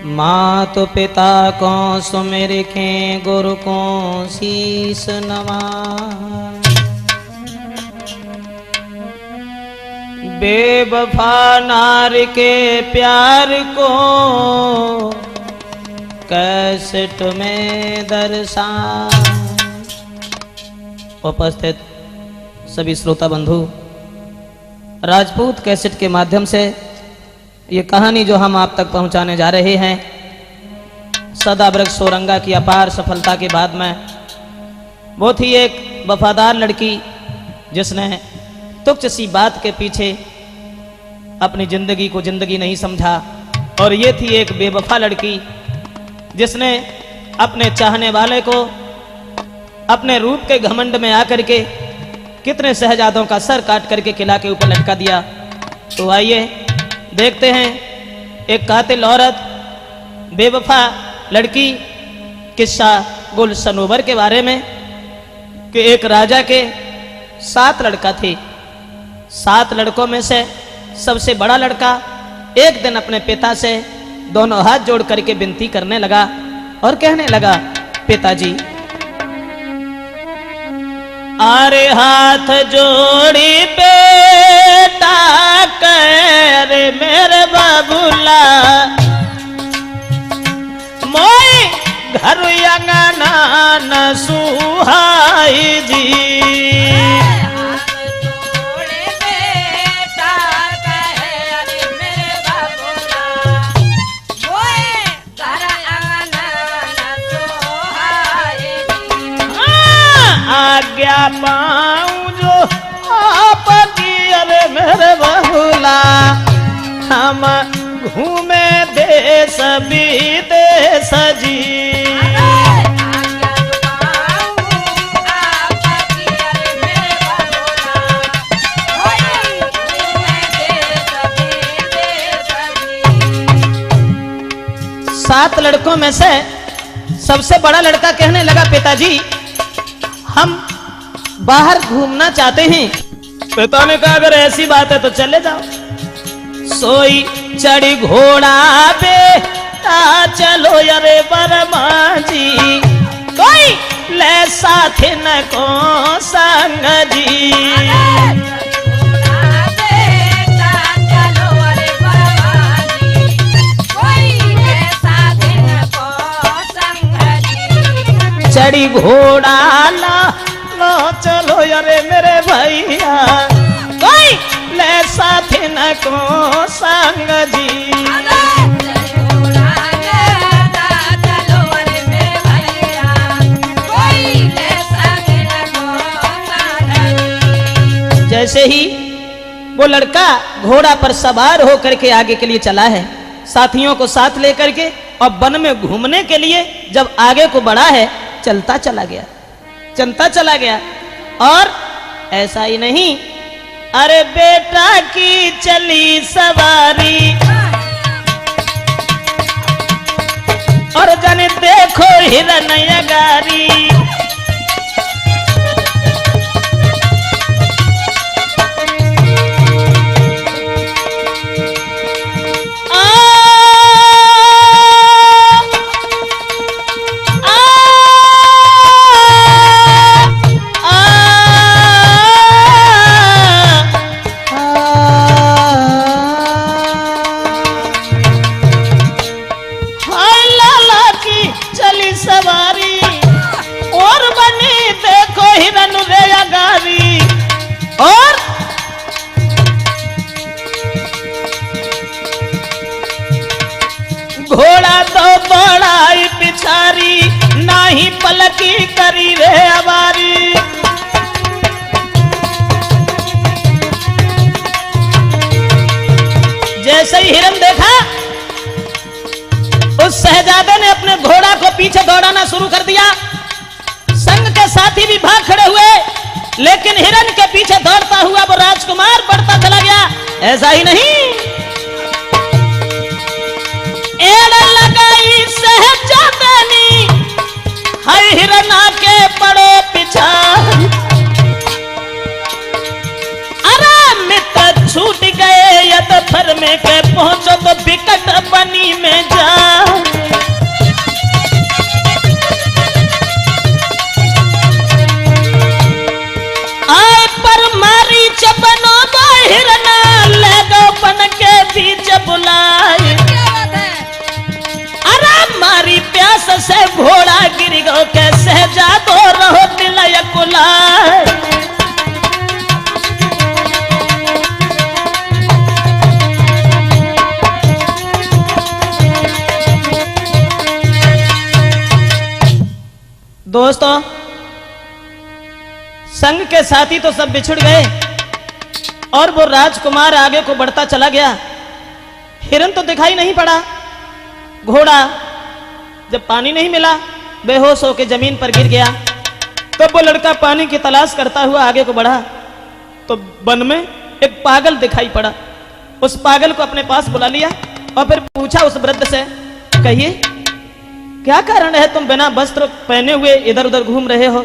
मात पिता को सुमिर के गुरु को शीस नवा। बेवफा नार के प्यार को कैसेट में दर्शा। उपस्थित सभी श्रोता बंधु, राजपूत कैसेट के माध्यम से ये कहानी जो हम आप तक पहुंचाने जा रहे हैं, सदाव्रत सोरंगा की अपार सफलता के बाद में वो थी एक वफादार लड़की जिसने तुच्छ सी बात के पीछे अपनी जिंदगी को जिंदगी नहीं समझा। और ये थी एक बेवफा लड़की जिसने अपने चाहने वाले को अपने रूप के घमंड में आकर के कितने शहजादों का सर काट करके किला के ऊपर लटका दिया। तो आइए देखते हैं एक कातिल औरत, बेवफा लड़की किस्सा गुल सनोवर के बारे में कि एक राजा के 7 लड़का थे। 7 लड़कों में से सबसे बड़ा लड़का एक दिन अपने पिता से दोनों हाथ जोड़ करके विनती करने लगा और कहने लगा, पिताजी आरे हाथ जोड़ी बेटा कर मेरे बाबूला, मोई घर अंगना न सुहाई जी। आज्ञा पाऊं जो आपकी अरे मेरे बहुला, हम घूमे देश विदेश जी। सात लड़कों में से सबसे बड़ा लड़का कहने लगा, पिताजी हम बाहर घूमना चाहते हैं। पिता ने कहा, अगर ऐसी बात है तो चले जाओ। सोई चढ़ी घोड़ा बेटा चलो अरे बरमा जी, कोई ले साथ न को संग जी। चढ़ी घोड़ा लो चलो अरे मेरे भैया, कोई ले साथ न को संग जी। जैसे ही वो लड़का घोड़ा पर सवार होकर के आगे के लिए चला है, साथियों को साथ लेकर के, और वन में घूमने के लिए जब आगे को बढ़ा है, चलता चला गया। और ऐसा ही नहीं, अरे बेटा की चली सवारी और जाने देखो हिरन गारी। और घोड़ा तो बड़ाई पिछारी, नाही पलकी करी रे अवारी। जैसे ही हिरन देखा, उस शहजादे ने अपने घोड़ा को पीछे दौड़ाना शुरू कर दिया। संग के साथी भी भाग खड़े हुए, लेकिन हिरन के पीछे दौड़ता हुआ वो राजकुमार बढ़ता चला गया। ऐसा ही नहीं, एड़ लगाई सहजादनी, हाय हिरना के पड़ो पीछा। अरे मित्र छूट गए यद फर में के पहुंचो तो बिकट बनी में जा। बुलाई। अरे मारी प्यास से घोड़ा गिर गो कैसे जादो रहो दिल कुलाए। दोस्तों, संग के साथी तो सब बिछुड़ गए और वो राजकुमार आगे को बढ़ता चला गया। हिरन तो दिखाई नहीं पड़ा। घोड़ा जब पानी नहीं मिला बेहोश होकर जमीन पर गिर गया। तब वो लड़का पानी की तलाश करता हुआ आगे को बढ़ा तो वन में एक पागल दिखाई पड़ा। उस पागल को अपने पास बुला लिया और फिर पूछा उस वृद्ध से, कहिए क्या कारण है तुम बिना वस्त्र पहने हुए इधर उधर घूम रहे हो।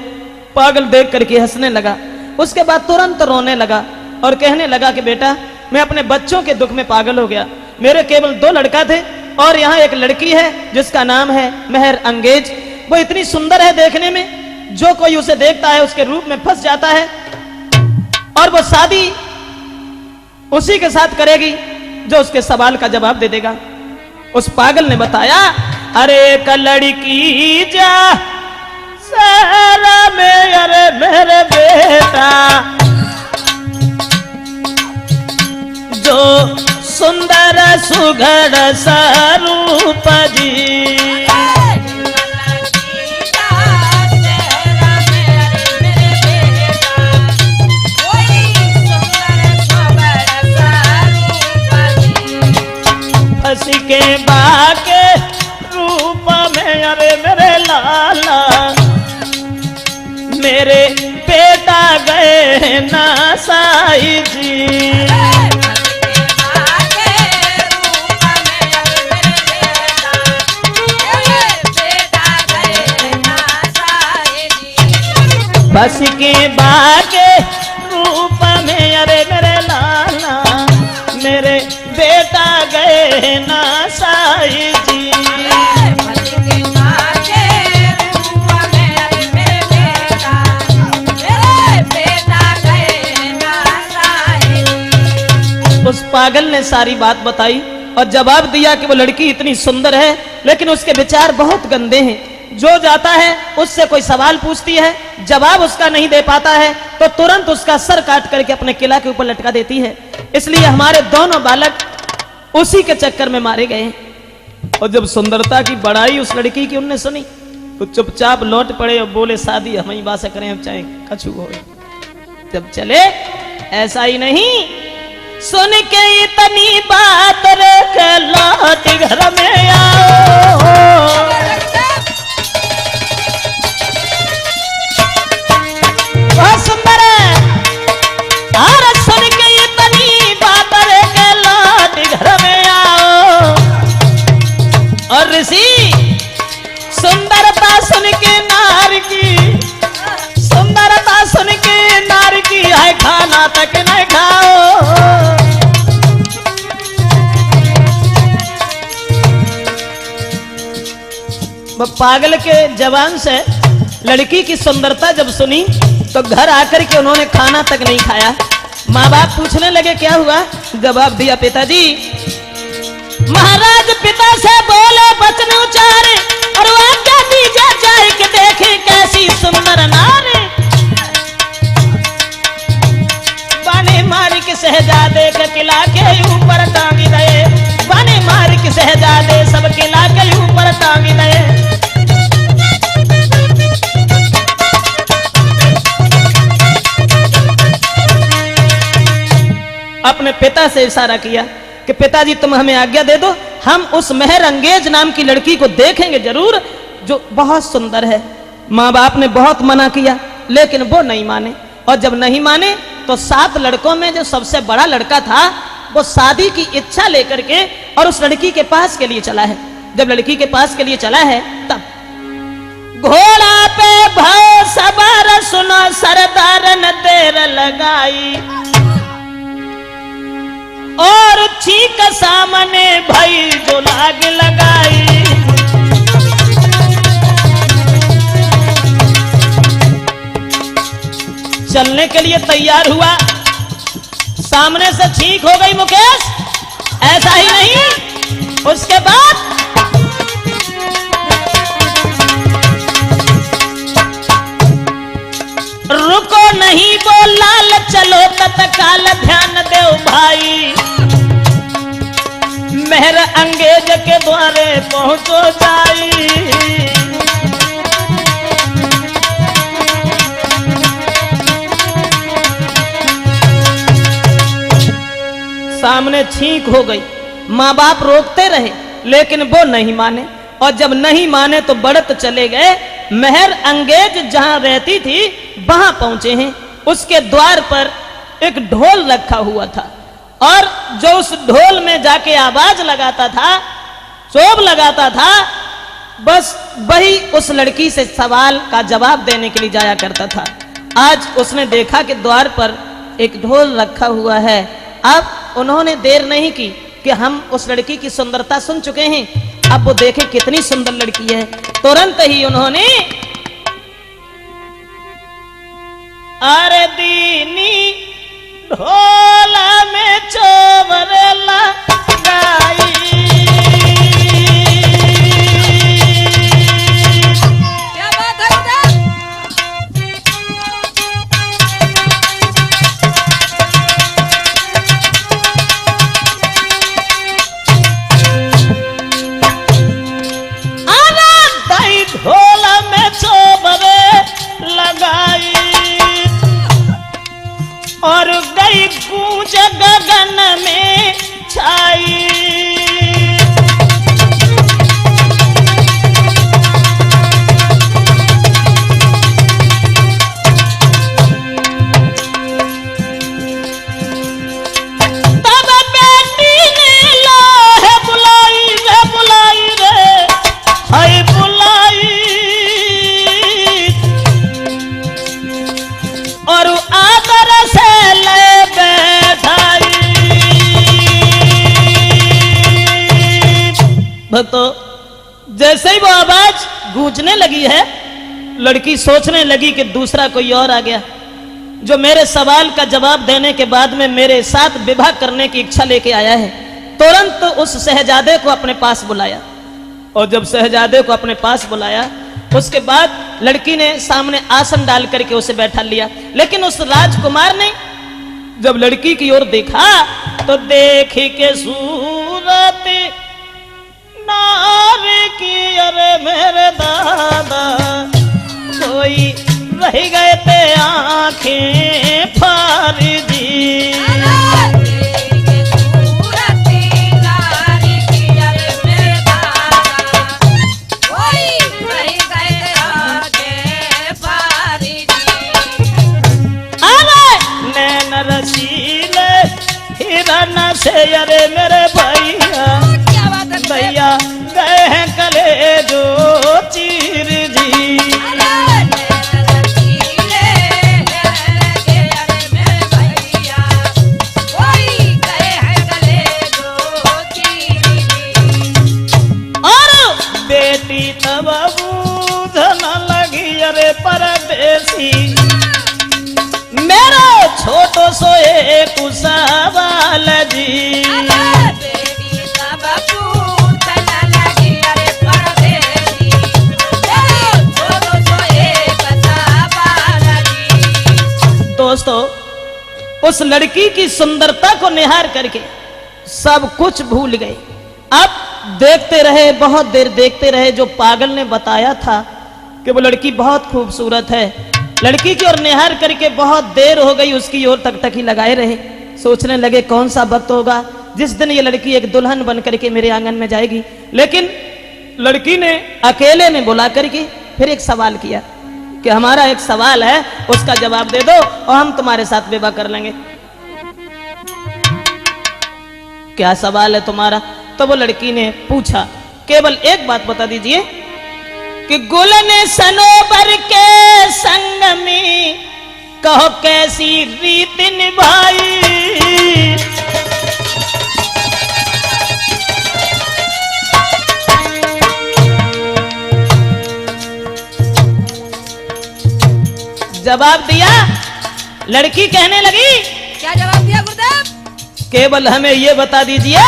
पागल देख करके हंसने लगा। उसके बाद तुरंत रोने लगा और कहने लगा कि बेटा, मैं अपने बच्चों के दुख में पागल हो गया। मेरे केवल 2 लड़का थे और यहाँ एक लड़की है जिसका नाम है मेहर अंगेज। वो इतनी सुंदर है देखने में, जो कोई उसे देखता है उसके रूप में फंस जाता है और वो शादी उसी के साथ करेगी जो उसके सवाल का जवाब दे देगा। उस पागल ने बताया, अरे एक लड़की जा सारा में, अरे मेरे बेटा जो सुंदर सुघड़ स्वरूप जी। फंसी के बाके रूप में, अरे मेरे लाला मेरे बेटा गए ना साई जी। बस के बाके रूप में, अरे मेरे लाला मेरे बेटा गए ना साई जी। उस पागल ने सारी बात बताई और जवाब दिया कि वो लड़की इतनी सुंदर है लेकिन उसके विचार बहुत गंदे हैं। जो जाता है उससे कोई सवाल पूछती है, जवाब उसका नहीं दे पाता है तो तुरंत उसका सर काट करके अपने किला के ऊपर लटका देती है। इसलिए हमारे दोनों बालक उसी के चक्कर में मारे गए। और जब सुंदरता की बड़ाई उस लड़की की उनने सुनी तो चुपचाप लौट पड़े और बोले, शादी हम ही बात करें, अब चाहे कछु हो। जब चले ऐसा ही नहीं, सुन के इतनी बात रख लौट घर में आओ। बहुत सुंदर है। और सुन के इतनी बात रख लौट घर में आओ। और ऋषि सुंदरता सुन के नार की, सुंदरता सुन के नार की है खाना तक न खाओ। पागल के जवान से लड़की की सुंदरता जब सुनी तो घर आकर के उन्होंने खाना तक नहीं खाया। माँ बाप पूछने लगे क्या हुआ। जवाब दिया, पिताजी महाराज पिता से बोले वचन उचारे और आज्ञा दीजिए जाए कि देखे कैसी सुंदर नारी। बाने मार के शहजादे के किला के ऊपर टांगी गए। बाने मार के शहजादे सब किला के ऊपर टांगी गए। अपने पिता से इशारा किया कि पिताजी तुम हमें आज्ञा दे दो, हम उस मेहर अंगेज नाम की लड़की को देखेंगे जरूर जो बहुत सुंदर है। माँ बाप ने बहुत मना किया लेकिन वो नहीं माने। और जब नहीं माने तो 7 लड़कों में जो सबसे बड़ा लड़का था वो शादी की इच्छा लेकर के और उस लड़की के पास के लिए चला है। जब लड़की के पास के लिए चला है तब घोड़ा पे भाव सवार सुनो सरदार न देर लगाई और ठीक सामने भाई जो लाग लगाई। चलने के लिए तैयार हुआ, सामने से ठीक हो गई मुकेश। ऐसा ही नहीं उसके बाद रुको नहीं बोलाल चलो तत्काल ध्यान देव भाई, मेहर अंगेज के द्वारे पहुंचो जाई। सामने छींक हो गई, माँ बाप रोकते रहे लेकिन वो नहीं माने, और जब नहीं माने तो बढ़त चले गए। मेहर अंगेज जहां रहती थी वहां पहुंचे हैं। उसके द्वार पर एक ढोल रखा हुआ था, और जो उस ढोल में जाके आवाज लगाता था, शोभ लगाता था, बस वही उस लड़की से सवाल का जवाब देने के लिए जाया करता था। आज उसने देखा कि द्वार पर एक ढोल रखा हुआ है। अब उन्होंने देर नहीं की कि हम उस लड़की की सुंदरता सुन चुके हैं, अब वो देखे कितनी सुंदर लड़की है। तुरंत ही उन्होंने अरे दीनी ढोला में चोबर लगाई, क्या बात है? ढोला में चोबरे लगाई और गई गूंज गगन में छाई। तब बेटी ने लो है बुलाई रे हाय बुलाई, और आदर से ले बैठाई। भक्तों, जैसे ही वो आवाज गूंजने लगी है, लड़की सोचने लगी कि दूसरा कोई और आ गया जो मेरे सवाल का जवाब देने के बाद में मेरे साथ विवाह करने की इच्छा लेके आया है। तुरंत उस शहजादे को अपने पास बुलाया, और जब शहजादे को अपने पास बुलाया उसके बाद लड़की ने सामने आसन डाल करके उसे बैठा लिया। लेकिन उस राजकुमार ने जब लड़की की ओर देखा तो देखी के सूरत नारी की, अरे मेरे दादा कोई रह गए थे आंखें फारी दी। हिरन से अरे मेरे भैया भैया गए हैं कले जो चीर जी। और बेटी तब बूझन लगी अरे परदेसी, मेरा छोटो सो एक सवाल जी। दोस्तों, उस लड़की की सुंदरता को निहार करके सब कुछ भूल गए। अब देखते रहे, बहुत देर देखते रहे। जो पागल ने बताया था कि वो लड़की बहुत खूबसूरत है, लड़की की ओर निहार करके बहुत देर हो गई, उसकी ओर तक ही लगाए रहे। सोचने लगे कौन सा वक्त होगा जिस दिन ये लड़की एक दुल्हन बन करके मेरे आंगन में जाएगी। लेकिन लड़की ने अकेले में बुला करके फिर एक सवाल किया कि हमारा एक सवाल है, उसका जवाब दे दो और हम तुम्हारे साथ विवाह कर लेंगे। क्या सवाल है तुम्हारा? तो वो लड़की ने पूछा, केवल एक बात बता दीजिए कि गुलन सनोबर के संग में कहो कैसी रीत निभाई। जवाब दिया, लड़की कहने लगी, क्या जवाब दिया गुरुदेव? केवल हमें ये बता दीजिए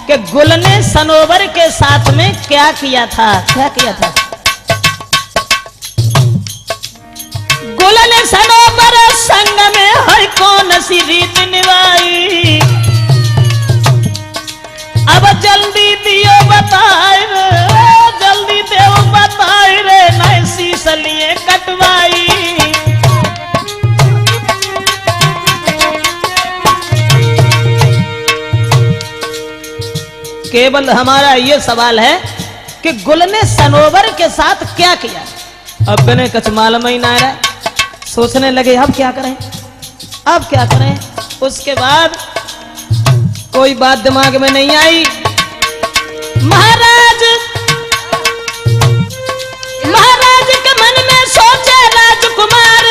कि गुल ने सनोवर के साथ में क्या किया था, क्या किया था। गुल ने सनोवर संग में हर कौन सी रीत निभाई, अब जल्दी दियो बताए रे, जल्दी देव बताए रे, नहीं शीश लिए कटवाई। केवल हमारा ये सवाल है कि गुल ने सनोवर के साथ क्या किया। अब बने कच मालूम ही ना रहा, सोचने लगे अब क्या करें, अब क्या करें। उसके बाद कोई बात दिमाग में नहीं आई। महाराज के मन में सोचे राजकुमार,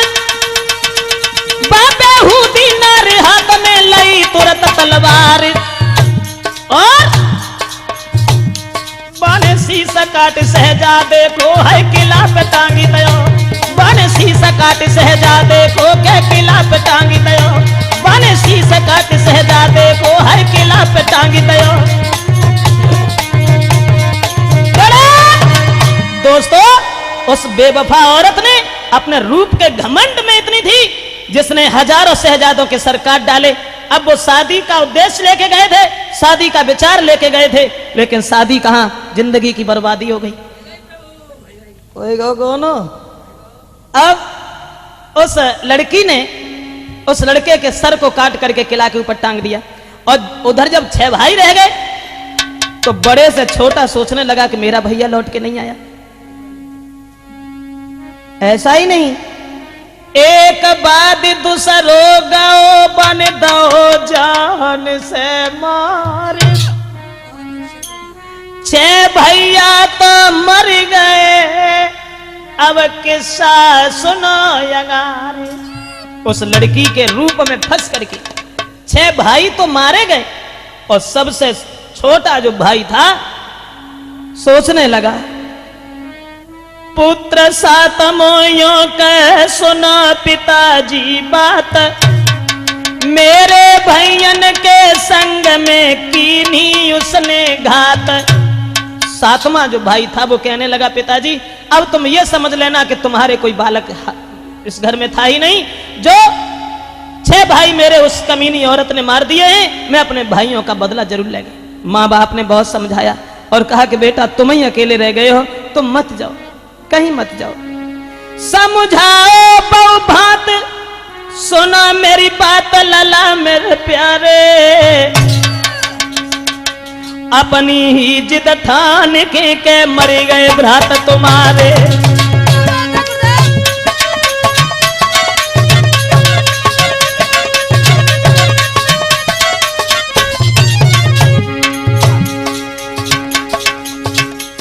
बाबे हूदी नार हाथ में लई तुरंत तलवार, और बाने शीशा काट सहजादे को है किला पे टांगी दयो, बाने शीशा काट सहजादे को के किला पे टांगी दयो, बाने शीशा काट सहजादे को है किला पे टांगी दयो। दोस्तों, उस बेवफा औरत ने अपने रूप के घमंड में इतनी थी जिसने हजारों शहजादों के सर काट डाले। अब वो शादी का उद्देश्य लेके गए थे, शादी का विचार लेके गए थे, लेकिन शादी कहां, जिंदगी की बर्बादी हो गई। अब उस लड़की ने उस लड़के के सर को काट करके किला के ऊपर टांग दिया, और उधर जब 6 भाई रह गए तो बड़े से छोटा सोचने लगा कि मेरा भैया लौट के नहीं आया। ऐसा ही नहीं, एक बाद दूसरो गाओ बन दो जान से मार, 6 भैया तो मर गए, अब किस्सा सुनो यगार। उस लड़की के रूप में फंस करके 6 भाई तो मारे गए, और सबसे छोटा जो भाई था सोचने लगा, पुत्र सात मोयों कह सुना पिताजी बात, मेरे भैयन के संग में कीनी उसने घात। 7वां जो भाई था वो कहने लगा, पिताजी अब तुम ये समझ लेना कि तुम्हारे कोई बालक इस घर में था ही नहीं, जो 6 भाई मेरे उस कमीनी औरत ने मार दिए हैं, मैं अपने भाइयों का बदला जरूर लेगा। माँ बाप ने बहुत समझाया और कहा कि बेटा तुम ही अकेले रह गए हो, तुम मत जाओ, कहीं मत जाओ, समझाओ बहु भात, सुना मेरी बात लला मेरे प्यारे, अपनी ही जिद ठान के मर गए भ्रात तुम्हारे।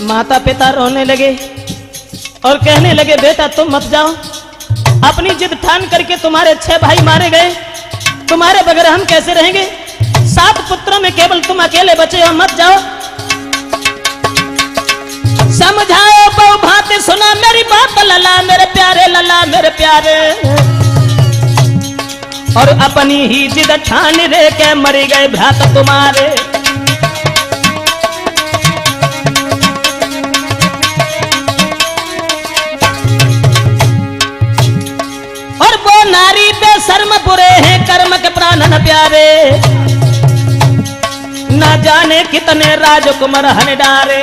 माता पिता रोने लगे और कहने लगे, बेटा तुम मत जाओ, अपनी जिद ठान करके तुम्हारे 6 भाई मारे गए, तुम्हारे बगैर हम कैसे रहेंगे, 7 पुत्रों में केवल तुम अकेले बचे हो, मत जाओ। समझाओ बहु भांति सुना मेरी बात लला मेरे प्यारे, लला मेरे प्यारे, और अपनी ही जिद ठान रे के मर गए भ्रात तुम्हारे। नारी बेशर्म बुरे हैं कर्म के प्राण न प्यारे, ना जाने कितने राजकुमार हन डारे,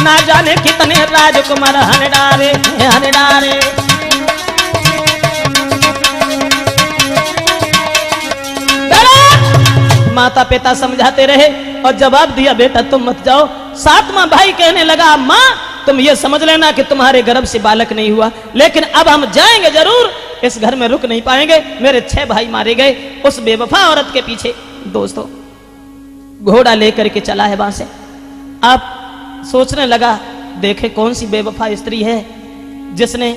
ना जाने कितने राजकुमार हन डारे, हन डारे। माता पिता समझाते रहे और जवाब दिया, बेटा तुम मत जाओ। 7वां भाई कहने लगा, माँ तुम ये समझ लेना कि तुम्हारे गर्भ से बालक नहीं हुआ, लेकिन अब हम जाएंगे जरूर, इस घर में रुक नहीं पाएंगे, मेरे 6 भाई मारे गए उस बेवफा औरत के पीछे। दोस्तों, घोड़ा लेकर के चला है वहां से। आप सोचने लगा, देखे कौन सी बेवफा स्त्री है जिसने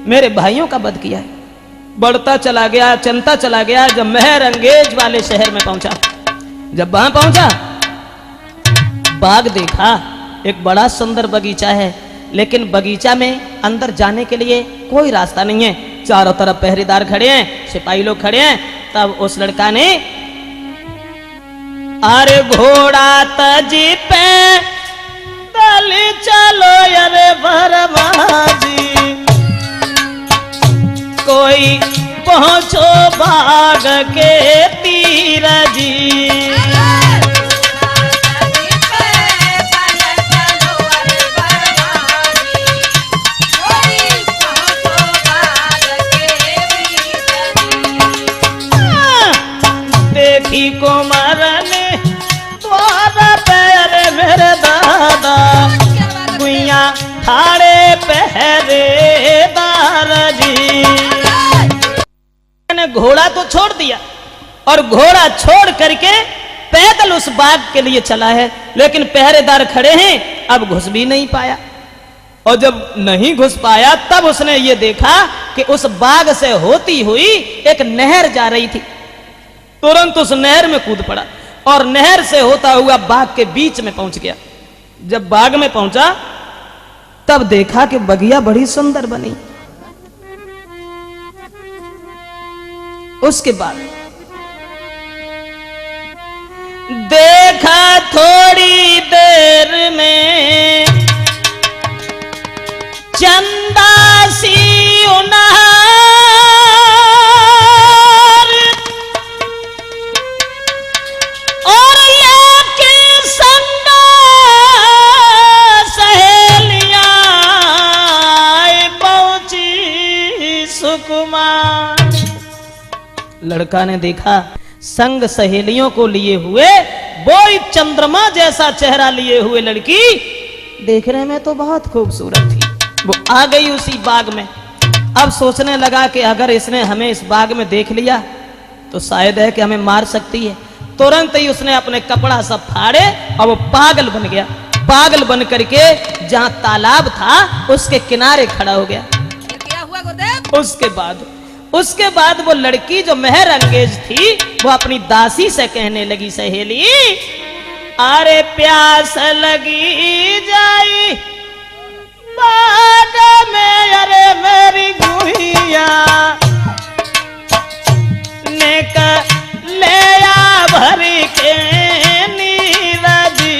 मेरे भाइयों का वध किया है। बढ़ता चला गया, चलता चला गया, जब महर अंगेज वाले शहर में पहुंचा, जब वहां पहुंचा बाग देखा, एक बड़ा सुंदर बगीचा है, लेकिन बगीचा में अंदर जाने के लिए कोई रास्ता नहीं है, चारों तरफ पहरेदार खड़े हैं, सिपाही लोग खड़े हैं। तब उस लड़का ने अरे घोड़ा तजी पे दल चलो अरे भरमाजी, कोई पहुंचो बाग के तीर जी। देखी कुमार ने द्वारा पैर मेरे दादा, गुइया ठाड़े पहरेदार जी। मैंने घोड़ा तो छोड़ दिया और घोड़ा छोड़ करके पैदल उस बाग के लिए चला है, लेकिन पहरेदार खड़े हैं, अब घुस भी नहीं पाया। और जब नहीं घुस पाया तब उसने ये देखा कि उस बाग से होती हुई एक नहर जा रही थी। तुरंत उस नहर में कूद पड़ा और नहर से होता हुआ बाग के बीच में पहुंच गया। जब बाग में पहुंचा तब देखा कि बगिया बड़ी सुंदर बनी। उसके बाद देखा थोड़ी देर में चंदा सी उनहार, और लेके संग सहेलियां पहुंची सुकुमार। लड़का ने देखा संग सहेलियों को लिए हुए वो चंद्रमा जैसा चेहरा लिए हुए लड़की देखने में तो बहुत खूबसूरत थी। वो आ गई उसी बाग में। अब सोचने लगा कि अगर इसने हमें इस बाग में देख लिया तो शायद है कि हमें मार सकती है। तुरंत ही उसने अपने कपड़ा सब फाड़े और वो पागल बन गया। पागल बन करके जहां तालाब था उसके किनारे खड़ा हो गया। क्या हुआ गुरुदेव? उसके बाद वो लड़की जो मेहर अंगेज थी वो अपनी दासी से कहने लगी, सहेली अरे प्यास लगी जाई बाग में, अरे मेरी गुहिया नेक ले आ भरी के नीरजी।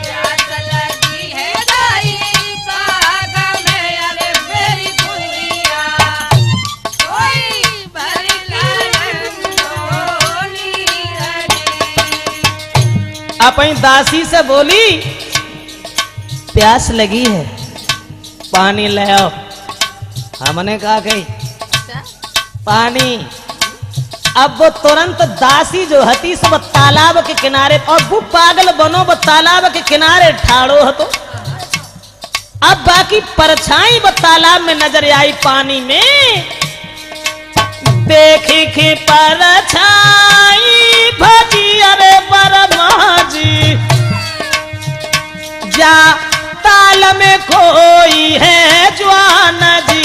प्यास लगी है दाई बाग में, अरे मेरी गुड़िया कोई भर लाए डोली रजी। अपनी दासी से बोली प्यास लगी है पानी ले आओ। हमने कहा गई पानी। अब वो तुरंत दासी जो हती सब तालाब के किनारे, और वो पागल बनो वो तालाब के किनारे ठाड़ो हतो। अब बाकी परछाई वो तालाब में नजर आई पानी में। देखी कि परछाई भजी अरे बरमाजी, जा ताल में कोई है जवान जी।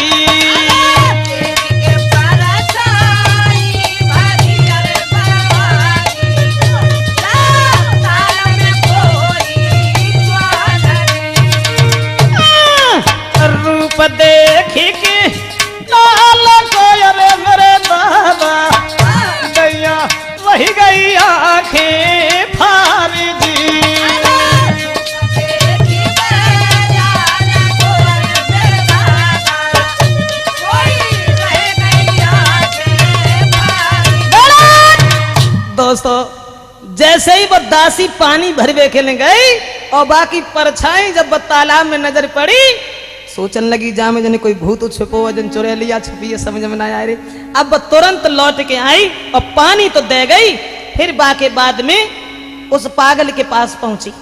रूप देखी कि लाल को अरे मेरे बाबा गैया वही गई आंखें फारी जी। दोस्तों जैसे ही वो दासी पानी भरवे खेलने गई और बाकी परछाई जब वो तालाब में नजर पड़ी, सोचने लगी जा में जने कोई भूत छुपो वजन चुरा लिया, छुपी है, समझ में ना आए रे। अब वो तुरंत लौट के आई और पानी तो दे गई, फिर बाके बाद में उस पागल के पास पहुंची।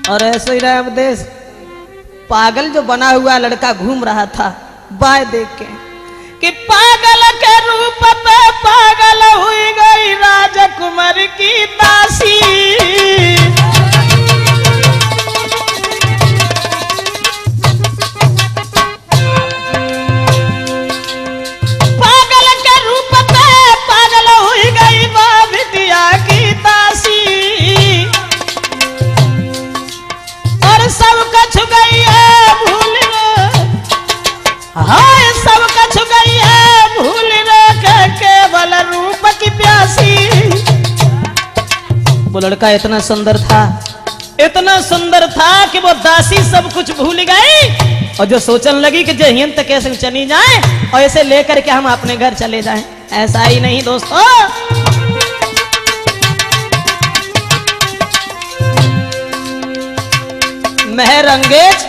और ऐसे ही रहा उपदेश, पागल जो बना हुआ लड़का घूम रहा था बाय देख के कि पागल के रूप पे पागल हुई गई राजकुमार की दासी। पागल के रूप पे पागल हुई गई विद्या की दासी, और सब कछ गई है भूल, हाय सब कछ गई है भूल रे के केवल रूप की प्यासी। वो लड़का इतना सुंदर था, इतना सुंदर था कि वो दासी सब कुछ भूल गई और जो सोचने लगी कि जहियन तक कैसे चली जाए और ऐसे लेकर के हम अपने घर चले जाएं। ऐसा ही नहीं दोस्तों, महरंगेज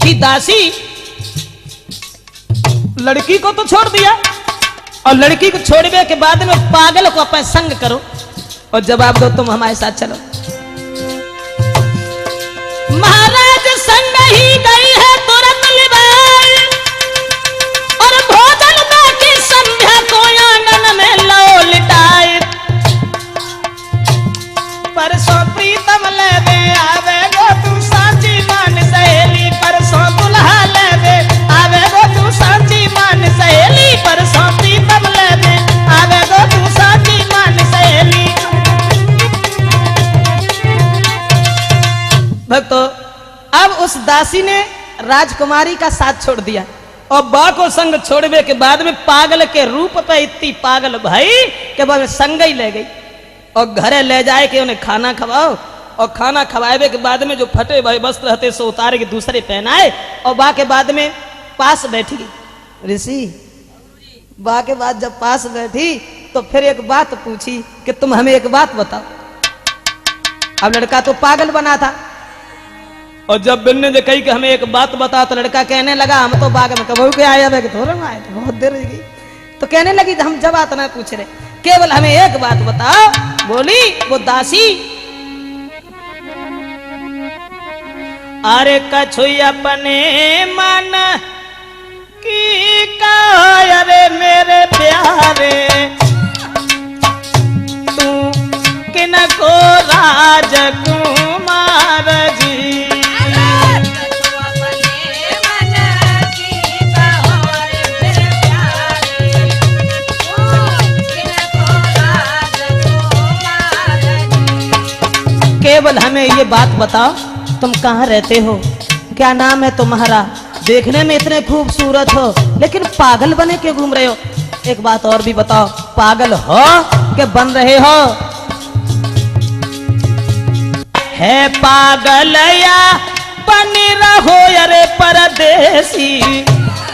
की दासी लड़की को तो छोड़ दिया और लड़की को छोड़ने के बाद में पागल को अपने संग करो और जवाब दो तुम हमारे साथ चलो। महाराज संग ही गई है तुरंत लिबाई और भोजन में की संध्या को आंगन में लो लिटाई। परसों प्रीतम ले दे आवे गो तू सांची मान सहेली, परसों दुल्हा ले दे आवे गो तू सांची मान सहेली, परसों प्रीतम ले दे आवे गो तू सांची मान सहेली। भक्तों, अब उस दासी ने राजकुमारी का साथ छोड़ दिया और बा को संग छोड़ने के बाद में पागल के रूप पे इतनी पागल भाई कि वह संग ही ले गई और घरे ले जाए के उन्हें खाना खवाओ और खाना खवाए के बाद में जो फटे भाई वस्त्र रहते सो उतार के दूसरे पहनाए और बा के बाद में पास बैठी ऋषि। बा के बाद जब पास बैठी तो फिर एक बात पूछी कि तुम हमें एक बात बताओ। अब लड़का तो पागल बना था और जब बिन्ने ने कही कि हमें एक बात बताओ तो लड़का कहने लगा हम तो बाग में कबू के आया कि थोड़ा आए तो बहुत देर हो गई। तो कहने लगी हम जब बात ना पूछ रहे, केवल हमें एक बात बताओ। बोली वो दासी, अरे कछु अपने मन की का, अरे मेरे प्यारे तू किन को राजकुमार जी। केवल हमें ये बात बताओ तुम कहाँ रहते हो, क्या नाम है तुम्हारा, देखने में इतने खूबसूरत हो लेकिन पागल बने के घूम रहे हो। एक बात और भी बताओ, पागल हो कि बन रहे हो? है पागल या बन रहो अरे परदेसी,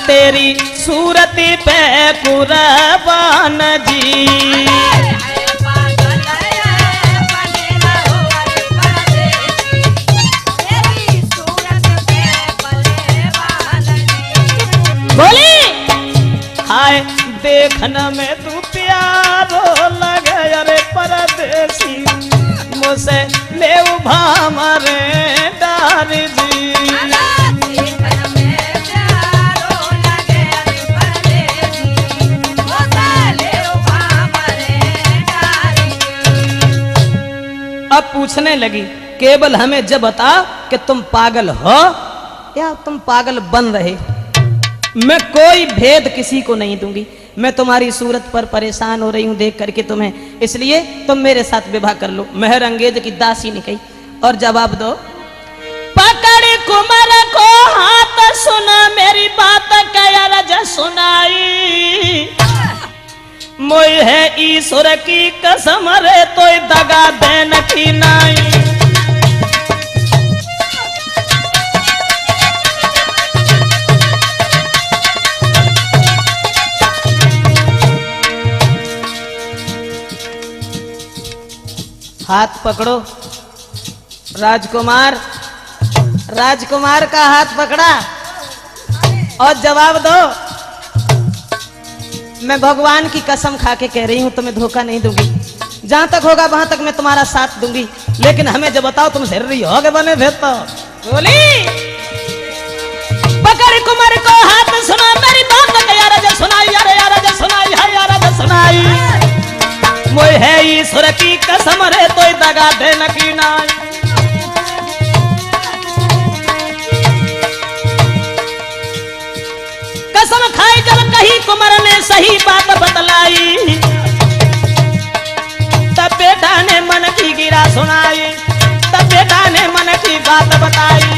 तेरी सूरत पे कुर्बान जी। बोली हाय देखना में तू प्यारो लगे अरे परदेसी, मुझसे ले भामरे डार जी। अब पूछने लगी केवल हमें जब बताओ कि तुम पागल हो या तुम पागल बन रहे। मैं कोई भेद किसी को नहीं दूंगी, मैं तुम्हारी सूरत पर परेशान हो रही हूं देख करके तुम्हें, इसलिए तुम मेरे साथ विवाह कर लो। महरंगेज की दासी ने कही और जवाब दो। पकड़ कुमार को हाथ सुना मेरी बात क्या रज सुनाई, मोय है ईश्वर की कसम रे तो दगा देन की नाई। हाथ पकड़ो। राजकुमार राजकुमार का हाथ पकड़ा और जवाब दो। मैं भगवान की कसम खा के कह रही हूं तुम्हें धोखा नहीं दूंगी, जहां तक होगा वहां तक मैं तुम्हारा साथ दूंगी, लेकिन हमें जब बताओ तुम जरूरी होगे बने भेद तो। बोली पकड़ कुमार को हाथ सुना मेरी बात यार जो सुनाई, यार यार जो सुनाई है यार जो सुनाई, मोय है ईश्वर की कसम रे तो दगा देन की नाई। कसम खाई जब कही कुमार ने सही बात बतलाई, तब बेटा ने मन की गिरा सुनाई, तब बेटा ने मन की बात बताई।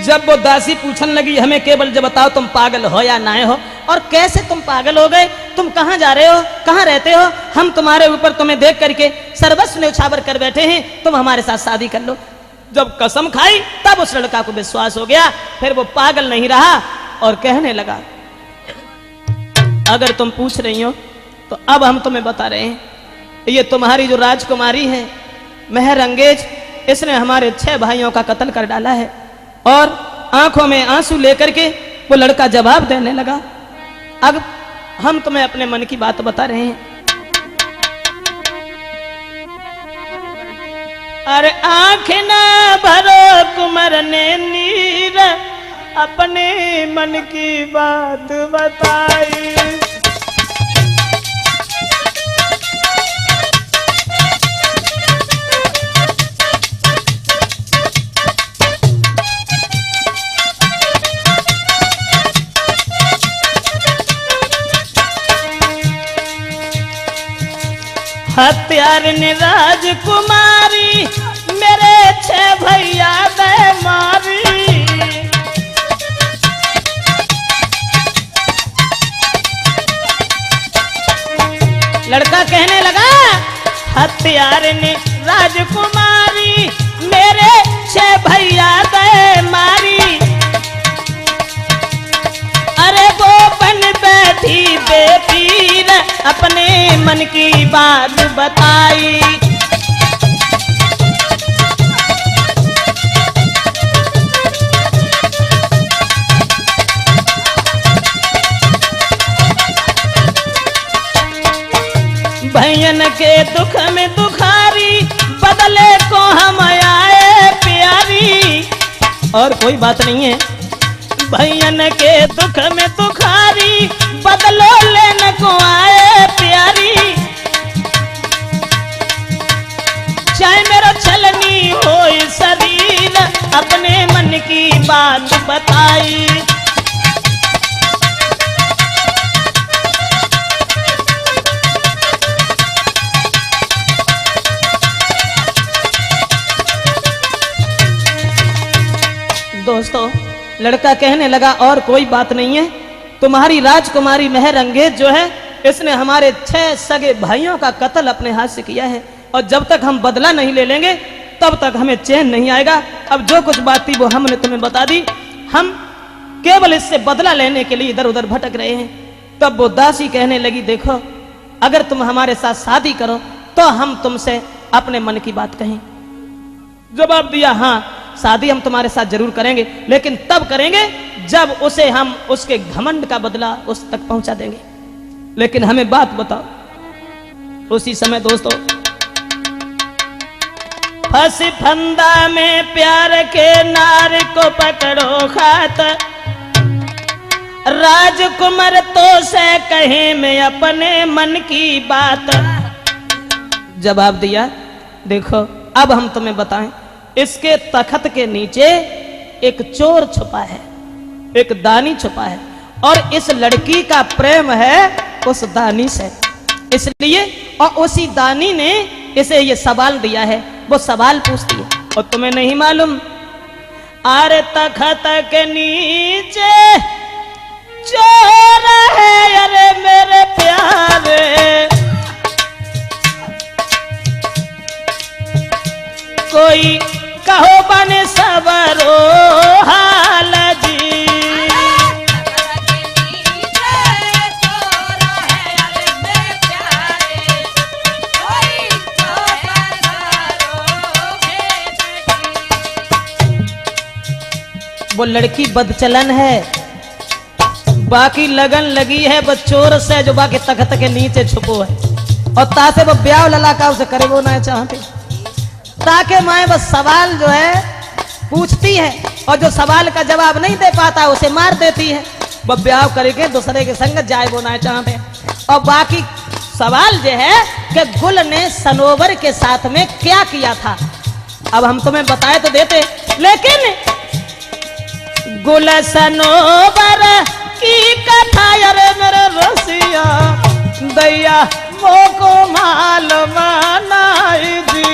जब वो दासी पूछने लगी, हमें केवल जब बताओ तुम पागल हो या ना हो, और कैसे तुम पागल हो गए, तुम कहाँ जा रहे हो, कहाँ रहते हो, हम तुम्हारे ऊपर तुम्हें देख करके सर्वस्व न्यौछावर कर बैठे हैं, तुम हमारे साथ शादी कर लो। जब कसम खाई तब उस लड़का को विश्वास हो गया, फिर वो पागल नहीं रहा और कहने लगा, अगर तुम पूछ रही हो तो अब हम तुम्हें बता रहे हैं, ये तुम्हारी जो राजकुमारी है मेहर अंगेज, इसने हमारे 6 भाइयों का कत्ल कर डाला है। और आंखों में आंसू लेकर के वो लड़का जवाब देने लगा, अब हम तुम्हें अपने मन की बात बता रहे हैं। अरे आंख ना भरो कुंवर ने नीर, अपने मन की बात बताई। हत्यार ने राजकुमारी, मेरे 6 भैया दे मारी। लड़का कहने लगा, हत्यार ने राजकुमारी, मेरे 6 भैया दे मारी। अरे वो बन बैठी बेटी ने अपने मन की बात बताई। भैयन के दुख में दुखारी, बदले को हम आए प्यारी। और कोई बात नहीं है, भैयन के दुख में दुखारी, बदलो लेने को आए प्यारी। चाहे मेरा छलनी हो शरीर, अपने मन की बात बताई। दोस्तों, लड़का कहने लगा, और कोई बात नहीं है, तुम्हारी राजकुमारी मेहर अंगेज जो है, इसने हमारे 6 सगे भाइयों का कत्ल अपने हाथ से किया है, और जब तक हम बदला नहीं ले लेंगे तब तक हमें चैन नहीं आएगा। अब जो कुछ बात थी वो हमने तुम्हें बता दी, हम केवल इससे बदला लेने के लिए इधर उधर भटक रहे हैं। तब वो दासी कहने लगी, देखो अगर तुम हमारे साथ शादी करो तो हम तुमसे अपने मन की बात कहें। जवाब दिया, हाँ शादी हम तुम्हारे साथ जरूर करेंगे, लेकिन तब करेंगे जब उसे हम उसके घमंड का बदला उस तक पहुंचा देंगे। लेकिन हमें बात बताओ। उसी समय दोस्तों, फंस फंदा में प्यार के नार को पकड़ो खात, राजकुमार तो से कहे मैं अपने मन की बात। जवाब दिया, देखो अब हम तुम्हें बताएं, इसके तखत के नीचे एक चोर छुपा है, एक दानी छुपा है, और इस लड़की का प्रेम है उस दानी से, इसलिए और उसी दानी ने इसे ये सवाल दिया है। वो सवाल पूछती है, और तुम्हें नहीं मालूम, अरे तखत के नीचे चोर है, अरे मेरे प्यारे, कोई कहो बने सबरो हाल जी। वो लड़की बदचलन है, बाकी लगन लगी है वो चोर से जो बाकी तख्त के नीचे छुपो है, और तासे वो ब्याह लला का उसे करे वो ना चाहते, ताकि माए बस सवाल जो है पूछती है, और जो सवाल का जवाब नहीं दे पाता उसे मार देती है। वो ब्याह करके दूसरे के संग जाए वो ना चाहते। और बाकी सवाल जो है कि गुल ने सनोवर के साथ में क्या किया था, अब हम तुम्हें बताए तो देते, लेकिन गुल सनोवर की कथा यार मेरे रसिया दैया मोको मालूम नहीं दी।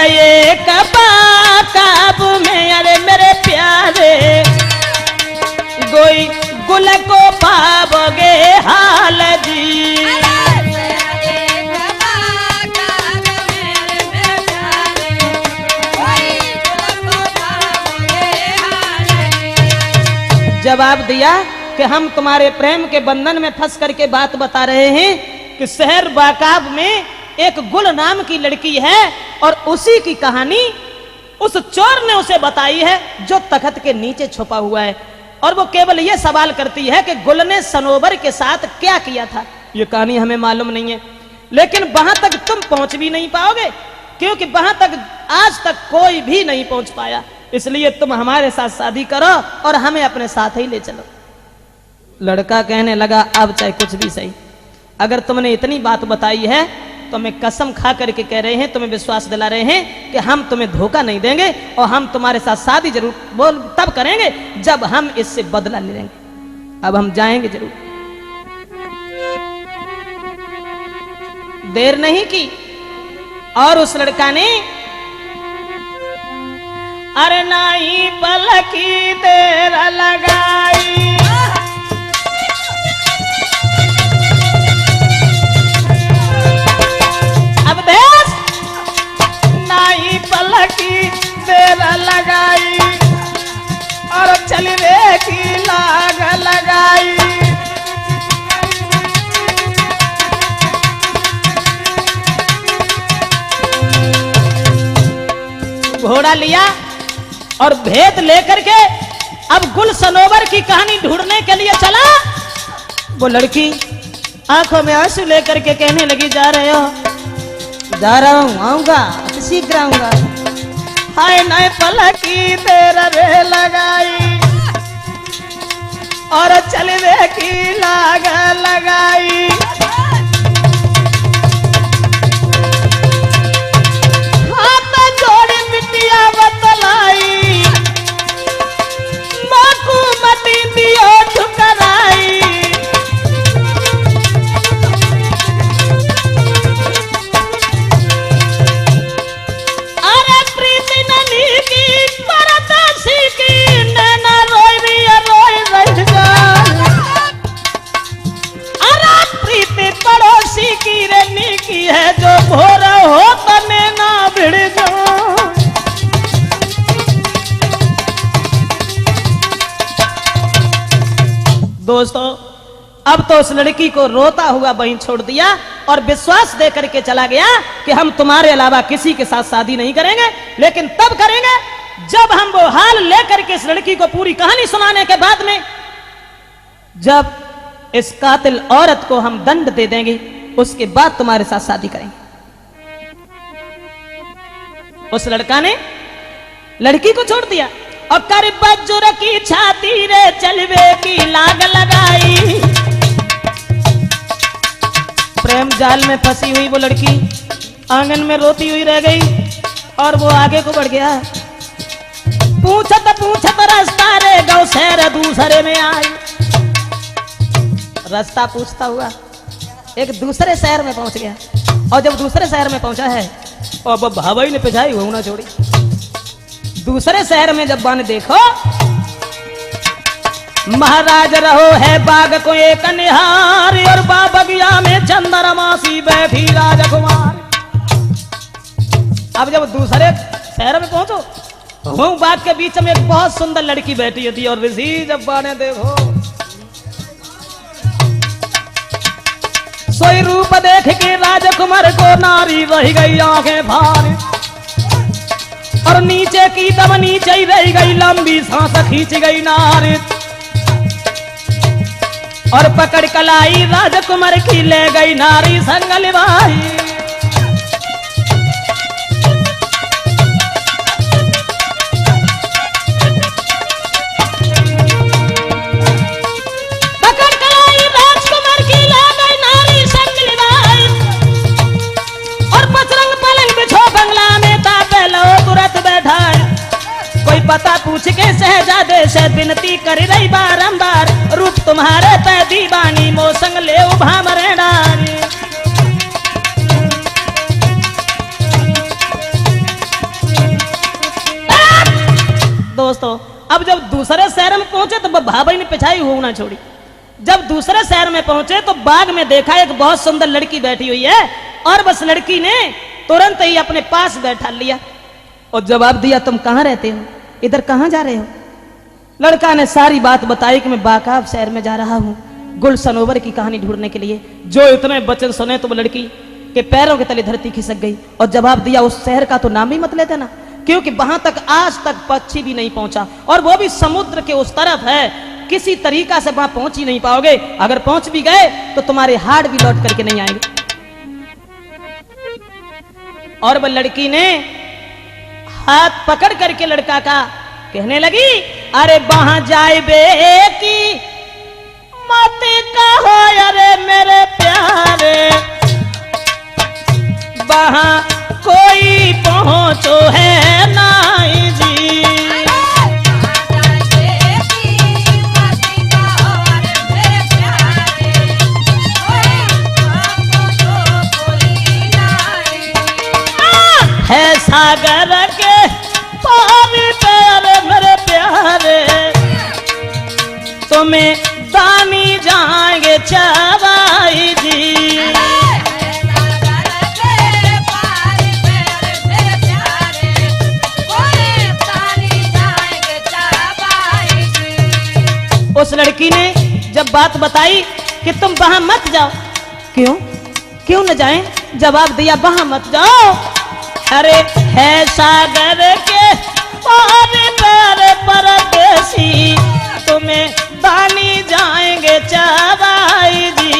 एक काबू में अरे मेरे प्यारे कोई गुल को पाओगे हाल जी। जवाब दिया कि हम तुम्हारे प्रेम के बंधन में फंस करके बात बता रहे हैं कि शहर बाकाब में एक गुल नाम की लड़की है और उसी की कहानी उस चोर ने उसे बताई है जो तख्त के नीचे छुपा हुआ है। और वो केवल ये सवाल करती है कि गुल ने सनोबर के साथ क्या किया था। ये कहानी हमें मालूम नहीं है, लेकिन वहां तक तुम पहुंच भी नहीं पाओगे क्योंकि वहां तक आज तक कोई भी नहीं पहुंच पाया। इसलिए तुम हमारे साथ शादी करो और हमें अपने साथ ही ले चलो। लड़का कहने लगा अब चाहे कुछ भी सही, अगर तुमने इतनी बात बताई है तो मैं कसम खा करके कह रहे हैं, तुम्हें विश्वास दिला रहे हैं कि हम तुम्हें धोखा नहीं देंगे और हम तुम्हारे साथ शादी जरूर बोल तब करेंगे जब हम इससे बदला ले लेंगे। अब हम जाएंगे जरूर। देर नहीं की और उस लड़का ने अरे नाई पलकी देर लगाई, अब देख नाई पलकी देर लगाई और चलने की लाग लगाई। घोड़ा लिया और भेद लेकर के अब गुल सनोवर की कहानी ढूंढने के लिए चला। वो लड़की आंखों में आंसू लेकर के कहने लगी जा रहे हो? जा रहा हूं, आऊंगा, शीघ्र आऊंगा। हाय नए पलकी तेरा रे लगाई और चलने की लाग लगाई। बतलाई माकू मटी दियो ठुकराई, अरे प्रीति ननी की परदासी की नैना रोई रही जा, अरे प्रीति पड़ोसी की रेनी की है जो भोर हो तो नैना भिड़ जा। दोस्तों अब तो उस लड़की को रोता हुआ वहीं छोड़ दिया और विश्वास दे करके चला गया कि हम तुम्हारे अलावा किसी के साथ शादी नहीं करेंगे, लेकिन तब करेंगे जब हम वो हाल लेकर के इस लड़की को पूरी कहानी सुनाने के बाद में जब इस कातिल औरत को हम दंड दे देंगे उसके बाद तुम्हारे साथ शादी करेंगे। उस लड़का ने लड़की को छोड़ दिया और कर बजुर की छाती रे चलवे की लाग लगाई। प्रेम जाल में फंसी हुई वो लड़की आंगन में रोती हुई रह गई और वो आगे को बढ़ गया। पूछत पूछत रास्ता रे गौ शहर दूसरे में आई। रास्ता पूछता हुआ एक दूसरे शहर में पहुंच गया और जब दूसरे शहर में पहुंचा है और भाई ने पिछाई वो ना छोड़ी। दूसरे शहर में जब बन देखो महाराज रहो है बाग को एक निहार और बाबगिया में चंद्रमासी बैठी राजकुमार। अब जब दूसरे शहर में पहुंचो वो बाग के बीच में एक बहुत सुंदर लड़की बैठी थी और ऋषि जब बाने देखो सोई रूप देख के राजकुमार को नारी रह गई आंखें भारी और नीचे की दम नीचे ही रह गई लंबी सांस खींच गई नारी और पकड़ कलाई राजकुमार की ले गई नारी संगल भाई। पकड़ कलाई राजकुमार की ले गई नारी संगल भाई और पचरंग पलंग बिछो बंगला में तापे लो तुरंत बैठा कोई पता पूछ के शहजादे से विनती कर रही बारंबार रूप तुम्हारे पे दीवानी मोसंग ले उभा मरे डारी। दोस्तों अब जब दूसरे शहर में पहुंचे तो भाभी ने पिछाई हो ना छोड़ी। जब दूसरे शहर में पहुंचे तो बाग में देखा एक बहुत सुंदर लड़की बैठी हुई है और बस लड़की ने तुरंत ही अपने पास बैठा लिया और जवाब दिया, तुम कहाँ रहते हो, इधर कहाँ जा रहे हो? लड़का ने सारी बात बताई कि मैं बाकाब शहर में जा रहा हूँ गुल सनोवर की कहानी ढूंढने के लिए। जो इतने वचन सुने तो वो लड़की के पैरों के तले धरती खिसक गई और जवाब दिया, उस शहर का तो नाम ही मत लेते ना, क्योंकि वहां तक आज तक पक्षी भी नहीं पहुंचा और वो भी समुद्र के उस तरफ है, किसी तरीका से वहां पहुंच ही नहीं पाओगे। अगर पहुंच भी गए तो तुम्हारे हाथ भी लौट करके नहीं आएंगे। और वह लड़की ने हाथ पकड़ करके लड़का का कहने लगी, अरे वहां जाए बे की मत कहो अरे मेरे प्यारे, वहां कोई पहुंचो है नाई जी। है सागर के पानी प्यारे मेरे प्यारे, तुम्हें दानी जाएंगे चवाई जी। उस लड़की ने जब बात बताई कि तुम वहां मत जाओ, क्यों न जाएं? जवाब दिया, वहां मत जाओ, अरे है सागर के पार प्यारे परदेसी, तुम्हें दानी जाएंगे चवाई जी।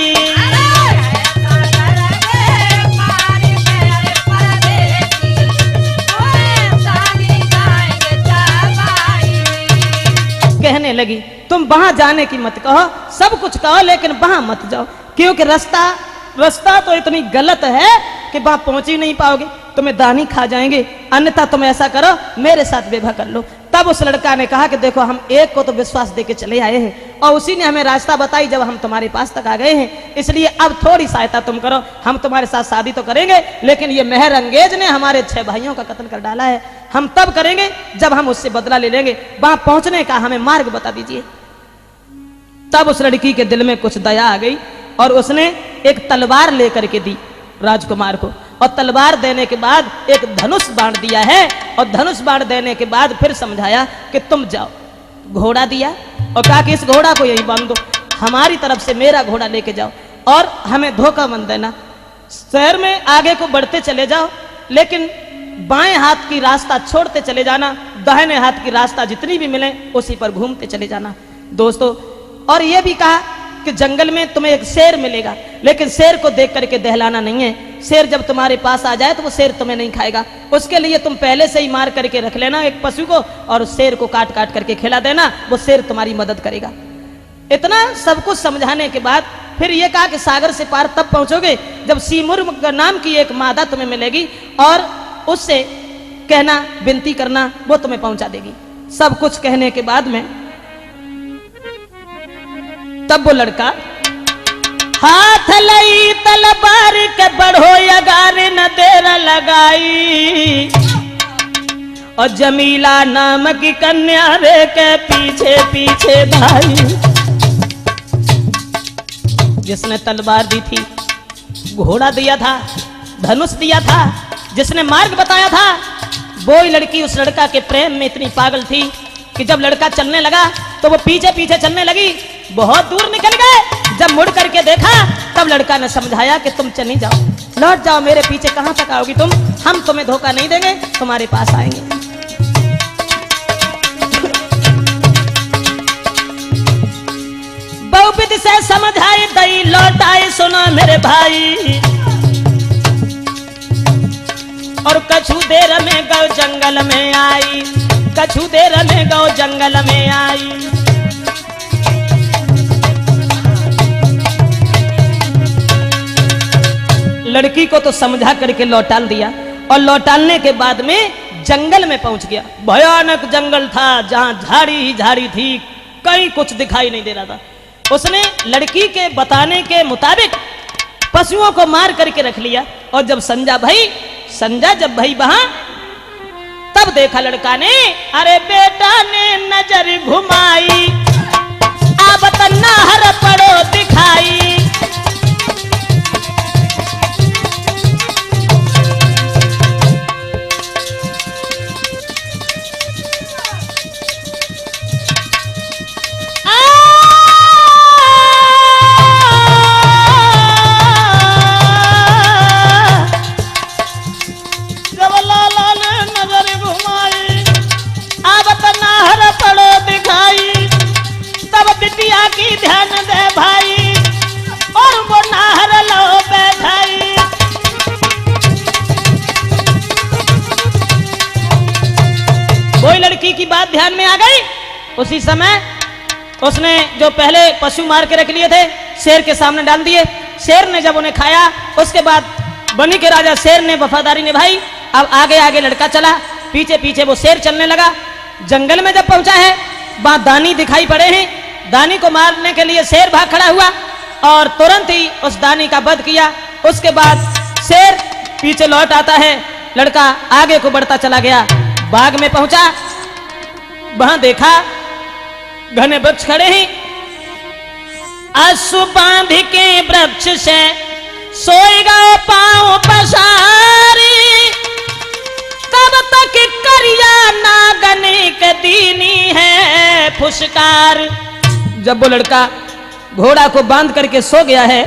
कहने लगी, तुम वहां जाने की मत कहो, सब कुछ कहो लेकिन वहां मत जाओ, क्योंकि रास्ता तो इतनी गलत है कि वहां पहुंच ही नहीं पाओगे, तुम्हें दानी खा जाएंगे, अन्यथा तुम ऐसा करो मेरे साथ विवाह कर लो। तब उस लड़का ने कहा कि देखो हम एक को तो विश्वास देके चले आए हैं और उसी ने हमें रास्ता बताई जब हम तुम्हारे पास तक आ गए हैं, इसलिए अब थोड़ी सहायता तुम करो, हम तुम्हारे साथ शादी तो करेंगे लेकिन ये मेहर अंगेज ने हमारे 6 भाइयों का कत्ल कर डाला है, हम तब करेंगे जब हम उससे बदला ले लेंगे, वहां पहुंचने का हमें मार्ग बता दीजिए। तब उस लड़की के दिल में कुछ दया आ गई और उसने एक तलवार लेकर के दी राजकुमार को, और तलवार देने के बाद एक धनुष बाण दिया है और धनुष बाण देने के बाद फिर समझाया कि तुम जाओ। घोड़ा दिया और कहा कि इस घोड़ा को यहीं बांध दो, हमारी तरफ से मेरा घोड़ा लेके जाओ और हमें धोखा मत देना, शहर में आगे को बढ़ते चले जाओ लेकिन बाएं हाथ की रास्ता छोड़ते चले जाना, दाहिने हाथ की रास्ता जितनी भी मिले उसी पर घूमते चले जाना। दोस्तों और यह भी कहा कि जंगल में तुम्हें एक शेर मिलेगा लेकिन शेर को देख करके दहलाना नहीं है, शेर जब तुम्हारे पास आ जाए तो वो शेर तुम्हें नहीं खाएगा, उसके लिए तुम पहले से ही मार करके रख लेना एक पशु को और उस शेर को काट काट करके खिला देना, वो शेर तुम्हारी मदद करेगा। इतना सब कुछ समझाने के बाद फिर ये कहा कि सागर से पार तब पहुंचोगे जब सीमुर नाम की एक मादा तुम्हें मिलेगी और उससे कहना विनती करना, वो तुम्हें पहुंचा देगी। सब कुछ कहने के बाद में तब वो लड़का हाथ लई तलवार के बढ़ो यगार न देर लगाई और जमीला नाम की कन्या रे के पीछे पीछे भाई। जिसने तलवार दी थी, घोड़ा दिया था, धनुष दिया था, जिसने मार्ग बताया था, वो ही लड़की उस लड़का के प्रेम में इतनी पागल थी कि जब लड़का चलने लगा तो वो पीछे पीछे चलने लगी, बहुत दूर निकल गए। जब मुड़ करके देखा तब लड़का ने समझाया कि तुम चली जाओ, लौट जाओ, मेरे पीछे कहां तक आओगी तुम, हम तुम्हें धोखा नहीं देंगे, तुम्हारे पास आएंगे। बहुविधि से समझाई दई लौटाई सुनो मेरे भाई, और कछु देर में गौ जंगल में आई, कछु देर में गौ जंगल में आई। लड़की को तो समझा करके लौटाल दिया और लौटालने के बाद में जंगल में पहुंच गया। भयानक जंगल था जहां झाड़ी ही झाड़ी थी, कहीं कुछ दिखाई नहीं दे रहा था। उसने लड़की के बताने के मुताबिक पशुओं को मार करके रख लिया और जब संजा जब भाई वहां, तब देखा लड़का ने, अरे बेटा ने नजर घुमाई, अब त नाहर पड़ो दिखाई। की ध्यान दे भाई और वो नाहर लो बैठाई। वही लड़की की बात ध्यान में आ गई। उसी समय उसने जो पहले पशु मार के रख लिए थे शेर के सामने डाल दिए। शेर ने जब उन्हें खाया उसके बाद बनी के राजा शेर ने वफादारी निभाई। अब आगे आगे लड़का चला, पीछे पीछे वो शेर चलने लगा। जंगल में जब पहुंचा है वहां दानी दिखाई पड़े हैं। दानी को मारने के लिए शेर भाग खड़ा हुआ और तुरंत ही उस दानी का वध किया। उसके बाद शेर पीछे लौट आता है, लड़का आगे को बढ़ता चला गया। बाग में पहुंचा, वहां देखा घने वृक्ष खड़े हैं। आंसू बांध के वृक्ष से सोएगा पांव पसारी, कब तक करिया नागने के दीनी है फुसकार। जब वो लड़का घोड़ा को बांध करके सो गया है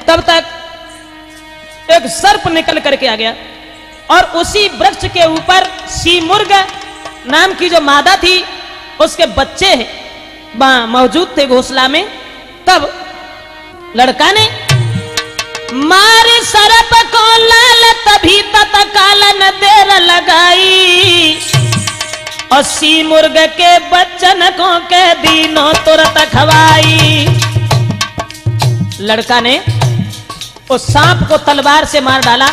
तब तक एक सर्प निकल करके आ गया और उसी वृक्ष के ऊपर सीमुर्ग नाम की जो मादा थी उसके बच्चे वहां मौजूद थे घोंसला में। तब लड़का ने मारे सर्प को लाल, तभी तत्कालन देर लगाई और सीमुर्ग के बच्चन को के दिनों तुरंत खवाई। लड़का ने उस सांप को तलवार से मार डाला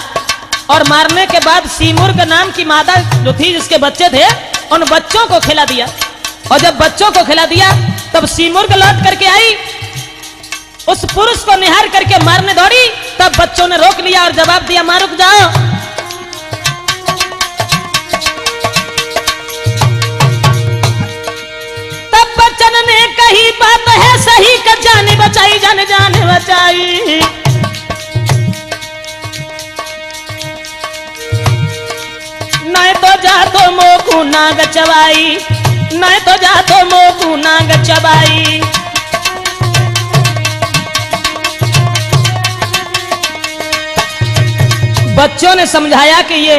और मारने के बाद सीमुर्ग नाम की मादा जो थी जिसके बच्चे थे उन बच्चों को खिला दिया। और जब बच्चों को खिला दिया तब सीमुर्ग लौट करके आई, उस पुरुष को निहार करके मारने दौड़ी। तब बच्चों ने रोक लिया और जवाब दिया, मां रुक जाओ। तब बच्चन ने कही बात है सही का, जाने बचाई जाने जाने बचाई। नहीं तो जा तो मोकू नाग चबाई, नहीं तो जा तो मोकू नाग चबाई। बच्चों ने समझाया कि ये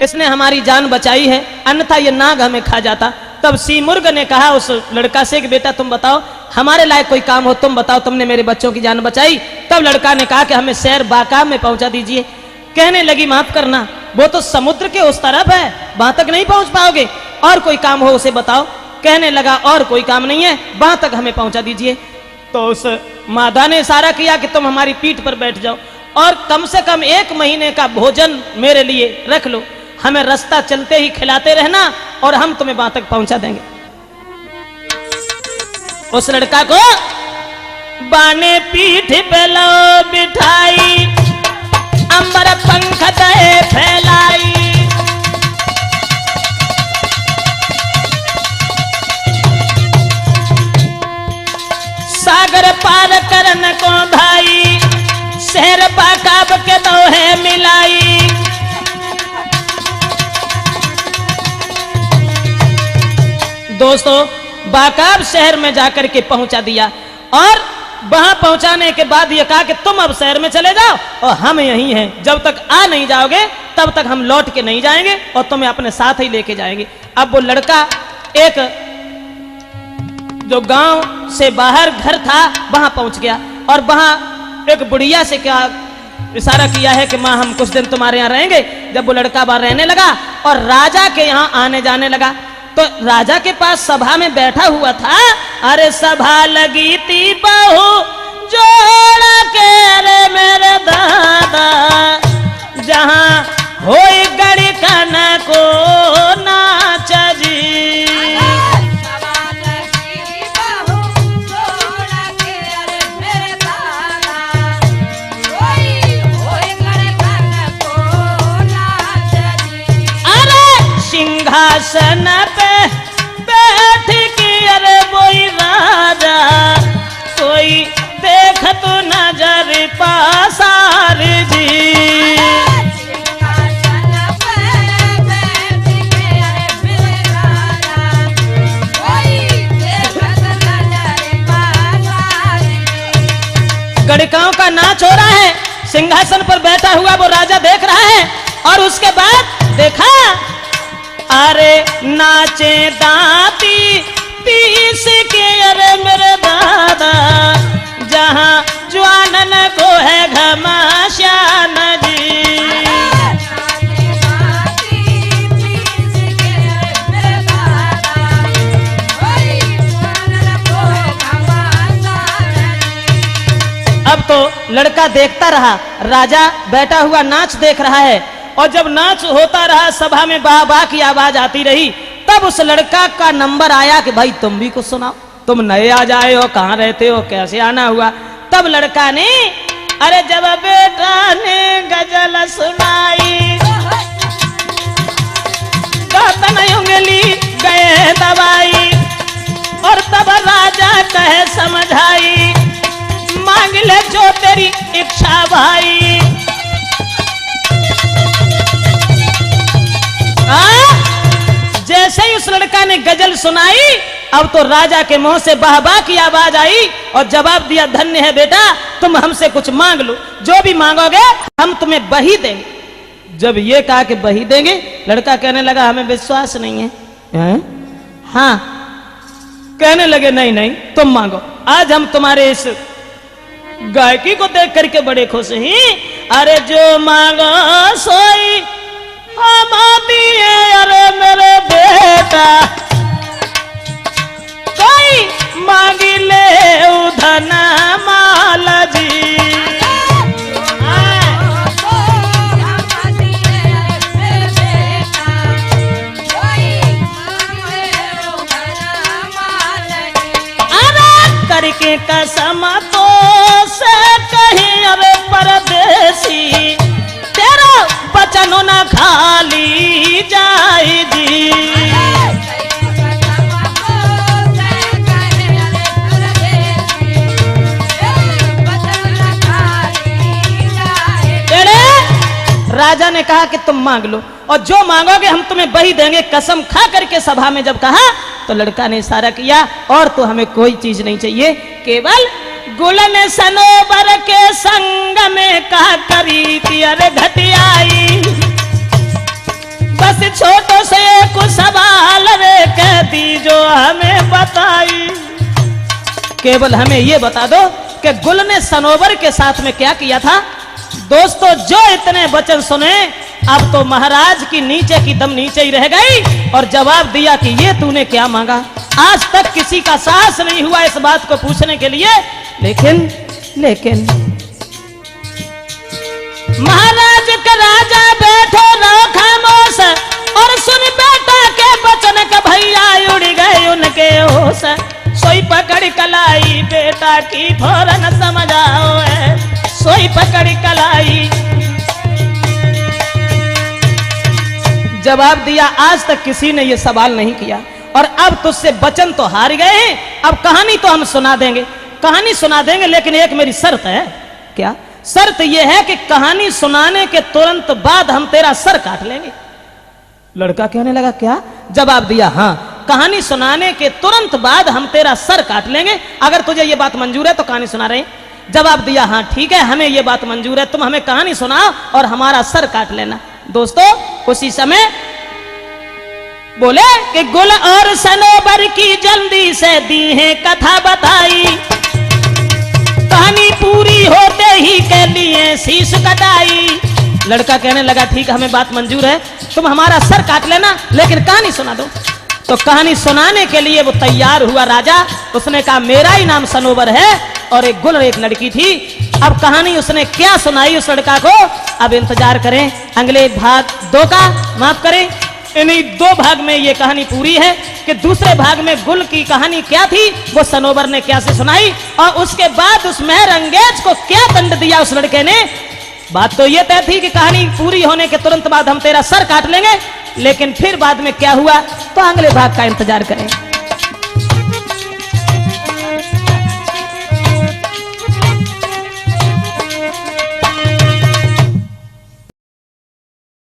इसने हमारी जान बचाई है, अन्यथा ये नाग हमें खा जाता। तब सीमुर्ग ने कहा उस लड़का से कि बेटा तुम बताओ, हमारे लायक कोई काम हो तुम बताओ, तुमने मेरे बच्चों की जान बचाई। तब लड़का ने कहा कि हमें शहर बाकाब में पहुंचा दीजिए। कहने लगी माफ करना, वो तो समुद्र के उस तरफ है, वहां तक नहीं पहुंच पाओगे, और कोई काम हो उसे बताओ। कहने लगा और कोई काम नहीं है, वहां तक हमें पहुंचा दीजिए। तो उस मादा ने इशारा किया कि तुम हमारी पीठ पर बैठ जाओ और कम से कम 1 महीने का भोजन मेरे लिए रख लो, हमें रास्ता चलते ही खिलाते रहना और हम तुम्हें वहां तक पहुंचा देंगे। उस लड़का को बाने पीठ पे लो बिठाई, अंबर पंख दे फैलाई। सागर पार करन को धाई, शहर बाकाब के दोहे मिलाई। दोस्तों बाकाब शहर में जाकर के पहुंचा दिया और वहां पहुंचाने के बाद ये कहा कि तुम अब शहर में चले जाओ और हम यहीं हैं, जब तक आ नहीं जाओगे तब तक हम लौट के नहीं जाएंगे और तुम्हें अपने साथ ही लेके जाएंगे। अब वो लड़का एक जो गांव से बाहर घर था वहां पहुंच गया और वहां एक बुढ़िया से क्या इशारा किया है कि मां हम कुछ दिन तुम्हारे यहाँ रहेंगे। जब वो लड़का बाहर रहने लगा और राजा के यहाँ आने जाने लगा तो राजा के पास सभा में बैठा हुआ था। अरे सभा लगी थी बहू जोड़ के रे मेरे दादा, जहां होई गड़ी कन को नाच जी। सिंहासन पे बैठ के अरे वही राजा कोई देख तो नजर पासार जी। सिंहासन पे बैठ के अरे मेरे राजा कोई देखत नजर पासार जी। गणिकाओं का नाच हो रहा है, सिंहासन पर बैठा हुआ वो राजा देख रहा है और उसके बाद देखा अरे नाचे दाती पीस के अरे मेरे दादा जहां ज्वानन को है घमाश्यान जी। अब तो लड़का देखता रहा, राजा बैठा हुआ नाच देख रहा है और जब नाच होता रहा सभा में वाह वाह की आवाज आती रही, तब उस लड़का का नंबर आया कि भाई तुम भी कुछ सुनाओ, तुम नए आ जाए हो, कहाँ रहते हो, कैसे आना हुआ। तब लड़का ने अरे जब बेटा ने गजल सुनाई तो उंगली गए दवाई और तब राजा कहे समझाई मांग ले जो तेरी इच्छा भाई। जैसे ही उस लड़का ने गजल सुनाई अब तो राजा के मुंह से वाह वाह की आवाज आई और जवाब दिया धन्य है बेटा, तुम हमसे कुछ मांग लो, जो भी मांगोगे हम तुम्हें बही देंगे। जब ये कहा कि बही देंगे, लड़का कहने लगा हमें विश्वास नहीं है, हाँ कहने लगे नहीं नहीं तुम मांगो, आज हम तुम्हारे इस गायकी को देख करके बड़े खुश हैं। अरे जो मांगो सोई हम दिए अरे मेरे बेटा, कोई मांगी ले उधन माल जी। करके कसम तो से कहीं अरे परदेसी तेरा वचन न खाली जाए जी। राजा ने कहा कि तुम मांग लो और जो मांगोगे हम तुम्हें वही देंगे, कसम खा करके सभा में जब कहा तो लड़का ने इशारा किया और तो हमें कोई चीज नहीं चाहिए, केवल गुलन सनोबर के संग में कहा करी थी अरे घटियाई, बस छोटो से कुछ सवाल रे कहती जो हमें बताई। केवल हमें ये बता दो कि गुल ने सनोबर के साथ में क्या किया था। दोस्तों जो इतने वचन सुने अब तो महाराज की नीचे की दम नीचे ही रह गई और जवाब दिया कि ये तूने क्या मांगा। आज तक किसी का साहस नहीं हुआ इस बात को पूछने के लिए, लेकिन महाराज का राजा बैठो रहो खामोश और सुन बेटा के वचन का भैया उड़ गए उनके होश, सोई पकड़ कलाई बेटा की फौरन समझ आओ है, सोई पकड़ कलाई। जवाब दिया आज तक किसी ने ये सवाल नहीं किया और अब तुझसे वचन तो हार गए हैं, अब कहानी तो हम सुना देंगे, कहानी सुना देंगे, लेकिन एक मेरी शर्त है। क्या शर्त यह है कि कहानी सुनाने के तुरंत बाद हम तेरा सर काट लेंगे। लड़का कहने लगा क्या? जवाब दिया हाँ, कहानी सुनाने के तुरंत बाद हम तेरा सर काट लेंगे, अगर तुझे ये बात मंजूर है तो कहानी सुना रहे। जवाब दिया हाँ ठीक है, हमें ये बात मंजूर है, तुम हमें कहानी सुनाओ और हमारा सर काट लेना। दोस्तों उसी समय बोले कि गुल और सनोबर की जल्दी से दी है कथा बताई, कहानी पूरी होते ही के लिए शीश कटाई। लड़का कहने लगा ठीक है, हमें बात मंजूर है, तुम हमारा सर काट लेना लेकिन कहानी सुना दो। तो कहानी सुनाने के लिए वो तैयार हुआ राजा, उसने कहा मेरा ही नाम सनोबर है और एक गुल एक लड़की थी। अब कहानी उसने क्या सुनाई उस लड़का को, अब इंतजार करें अगले भाग 2 का, माफ करें इन्हीं 2 भाग में ये कहानी पूरी है कि दूसरे भाग में गुल की कहानी क्या थी, वो सनोबर ने क्या से सुनाई और उसके बाद उस मेहर अंगेज को क्या दंड दिया उस लड़के ने। बात तो ये तय थी कि कहानी पूरी होने के तुरंत बाद हम तेरा सर काट लेंगे, लेकिन फिर बाद में क्या हुआ तो अगले भाग का इंतजार करें।